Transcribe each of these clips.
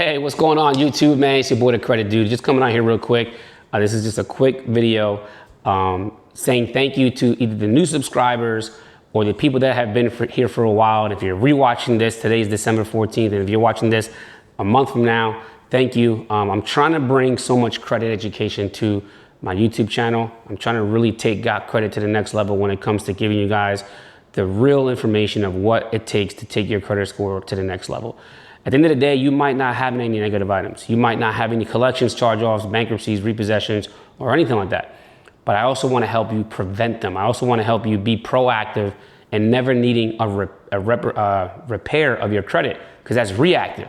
Hey, what's going on YouTube, man? It's your boy, The Credit Dude. Just coming out here real quick. This is just a quick video saying thank you to either the new subscribers or the people that have been here for a while. And if you're rewatching this, today is December 14th. And if you're watching this a month from now, thank you. I'm trying to bring so much credit education to my YouTube channel. I'm trying to really take Got Credit to the next level when it comes to giving you guys the real information of what it takes to take your credit score to the next level. At the end of the day, you might not have any negative items. You might not have any collections, charge-offs, bankruptcies, repossessions, or anything like that. But I also want to help you prevent them. I also want to help you be proactive and never needing a repair of your credit, because that's reactive.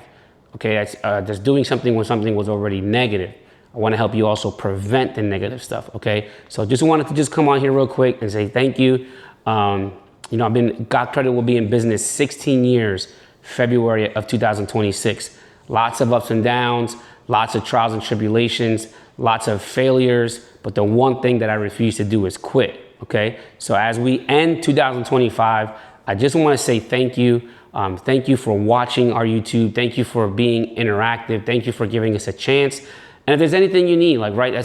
Okay, that's doing something when something was already negative. I want to help you also prevent the negative stuff. Okay, so just wanted to just come on here real quick and say thank you. You know, Got Credit will be in business 16 years, February of 2026. Lots of ups and downs, lots of trials and tribulations, lots of failures. But the one thing that I refuse to do is quit. Okay, so as we end 2025, I just want to say thank you. Thank you for watching our YouTube. Thank you for being interactive. Thank you for giving us a chance. And if there's anything you need, like, right, I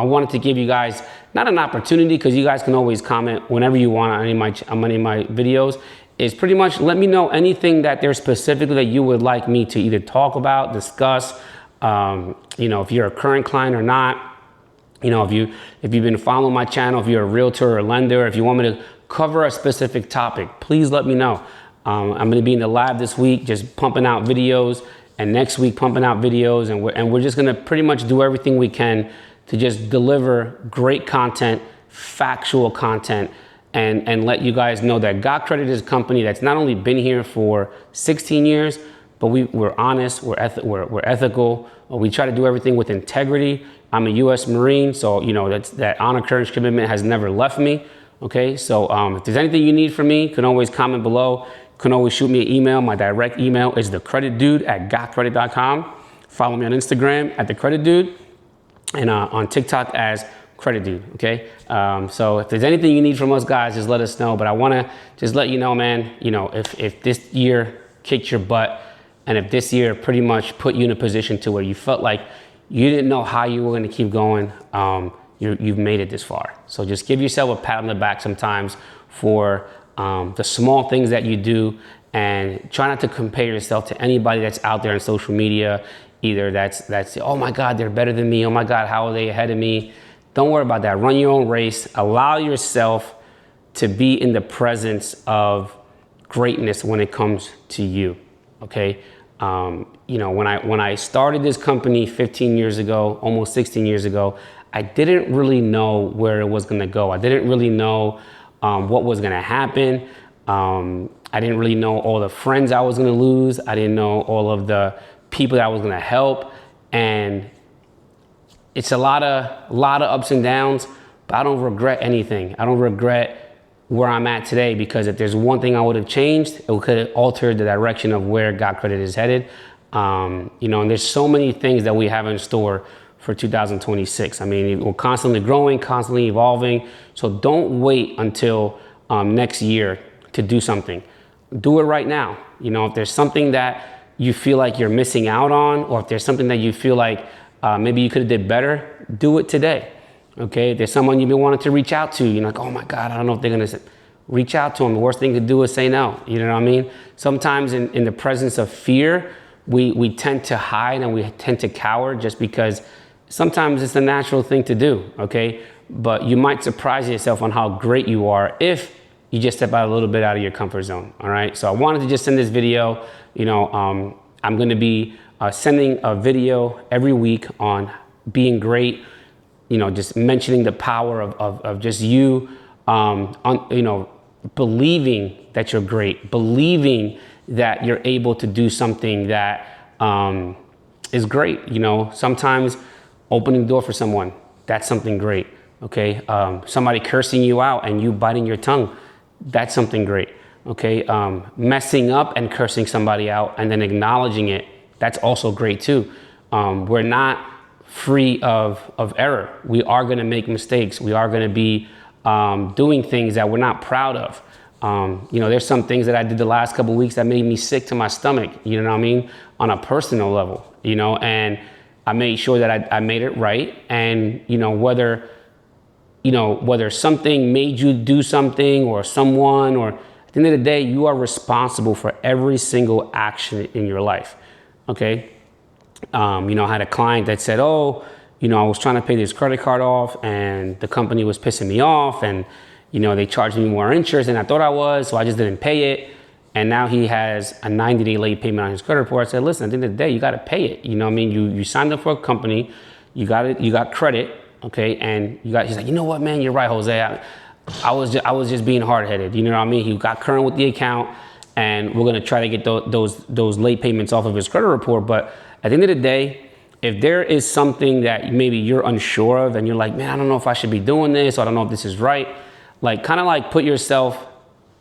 wanted to give you guys, not an opportunity, because you guys can always comment whenever you want on any of my videos, is pretty much let me know anything that there's specifically that you would like me to either talk about, discuss, you know, if you're a current client or not, you know, if you've been following my channel, if you're a realtor or a lender, if you want me to cover a specific topic, please let me know. I'm going to be in the lab this week, just pumping out videos, and next week pumping out videos, and we're just going to pretty much do everything we can to just deliver great content, factual content, and let you guys know that Got Credit is a company that's not only been here for 16 years, but we're honest, we're ethical, we try to do everything with integrity. I'm a U.S. Marine, so you know that honor, courage, commitment has never left me. Okay, so if there's anything you need from me, you can always comment below. You can always shoot me an email. My direct email is thecreditdude@gotcredit.com. Follow me on Instagram @thecreditdude, and on TikTok as Credit Dude. Okay, so if there's anything you need from us, guys, just let us know. But I want to just let you know, man, you know, if this year kicked your butt, and if this year pretty much put you in a position to where you felt like you didn't know how you were going to keep going, you've made it this far. So just give yourself a pat on the back sometimes for the small things that you do, and try not to compare yourself to anybody that's out there on social media, either that's oh my God, they're better than me. Oh my God, how are they ahead of me? Don't worry about that. Run your own race. Allow yourself to be in the presence of greatness when it comes to you. Okay. You know, when I started this company 15 years ago, almost 16 years ago, I didn't really know where it was going to go. I didn't really know what was going to happen. I didn't really know all the friends I was going to lose. I didn't know all of the people that I was going to help. And it's a lot of ups and downs, but I don't regret anything. I don't regret where I'm at today, because if there's one thing I would have changed, it could have altered the direction of where Got Credit is headed. You know, and there's so many things that we have in store for 2026. I mean, we're constantly growing, constantly evolving. So don't wait until next year to do something. Do it right now. You know, if there's something that you feel like you're missing out on, or if there's something that you feel like maybe you could have did better, do it today. Okay, if there's someone you've been wanting to reach out to, you're like, oh my God, I don't know if they're gonna reach out to them. The worst thing to do is say no. You know what I mean? Sometimes in the presence of fear, we tend to hide and we tend to cower, just because sometimes it's a natural thing to do. Okay, but you might surprise yourself on how great you are if you just step out a little bit out of your comfort zone. All right, so I wanted to just send this video. You know, I'm gonna be sending a video every week on being great. You know, just mentioning the power of just you, you know, believing that you're great, believing that you're able to do something that is great. You know, sometimes opening the door for someone, that's something great. Okay, somebody cursing you out and you biting your tongue, that's something great. Okay, messing up and cursing somebody out and then acknowledging it, that's also great too. We're not free of error. We are going to make mistakes. We are going to be doing things that we're not proud of. You know, there's some things that I did the last couple of weeks that made me sick to my stomach, you know what I mean? On a personal level, you know, and I made sure that I made it right. And, you know, whether something made you do something or someone, or at the end of the day, you are responsible for every single action in your life. Okay. You know, I had a client that said, oh, you know, I was trying to pay this credit card off and the company was pissing me off, and, you know, they charged me more interest than I thought I was. So I just didn't pay it. And now he has a 90-day late payment on his credit report. I said, listen, at the end of the day, you got to pay it. You know what I mean? You signed up for a company, you got credit. Okay. And he's like, you know what, man, you're right, Jose. I was just being hard-headed. You know what I mean? He got current with the account, and we're going to try to get those late payments off of his credit report. But at the end of the day, if there is something that maybe you're unsure of and you're like, man, I don't know if I should be doing this, or I don't know if this is right, like kind of like put yourself,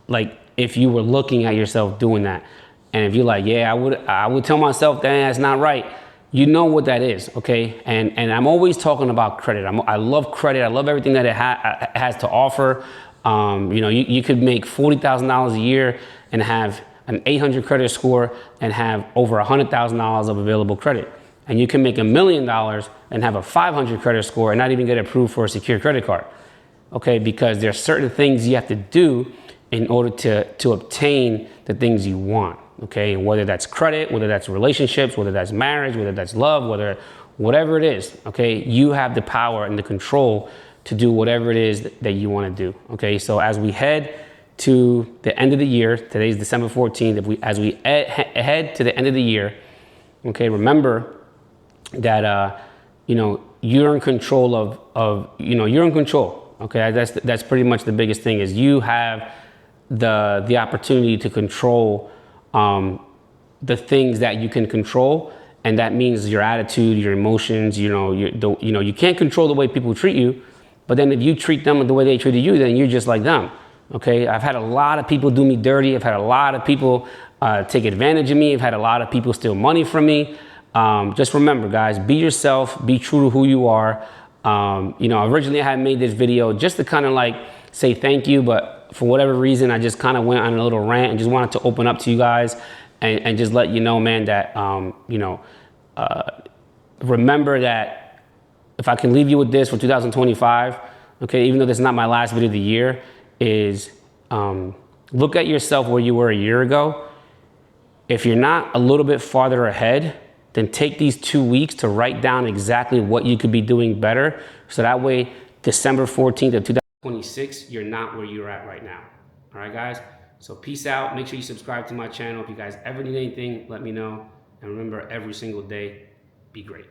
like if you were looking at yourself doing that, and if you're like, yeah, I would tell myself that that's not right, you know what that is, okay? And I'm always talking about credit. I love credit. I love everything that it has to offer. You know, you could make $40,000 a year and have an 800 credit score and have over $100,000 of available credit. And you can make $1 million and have a 500 credit score and not even get approved for a secure credit card. Okay, because there are certain things you have to do in order to obtain the things you want. Okay, and whether that's credit, whether that's relationships, whether that's marriage, whether that's love, whatever it is, okay, you have the power and the control to do whatever it is that you want to do. Okay, so as we head to the end of the year, today's December 14th, as we head to the end of the year, okay, remember that, you know, you're in control you're in control. Okay, that's pretty much the biggest thing, is you have the opportunity to control the things that you can control, and that means your attitude, your emotions. You know, you can't control the way people treat you, but then if you treat them the way they treated you, then you're just like them. Okay, I've had a lot of people do me dirty. I've had a lot of people take advantage of me. I've had a lot of people steal money from me. Just remember, guys, be yourself, be true to who you are. You know, originally I had made this video just to kind of like say thank you, but for whatever reason, I just kind of went on a little rant and just wanted to open up to you guys and just let you know, man, that, you know, remember that if I can leave you with this for 2025, okay, even though this is not my last video of the year, is look at yourself where you were a year ago. If you're not a little bit farther ahead, then take these 2 weeks to write down exactly what you could be doing better. So that way, December 14th of 2026, you're not where you're at right now. All right, guys? So peace out. Make sure you subscribe to my channel. If you guys ever need anything, let me know. And remember, every single day, be great.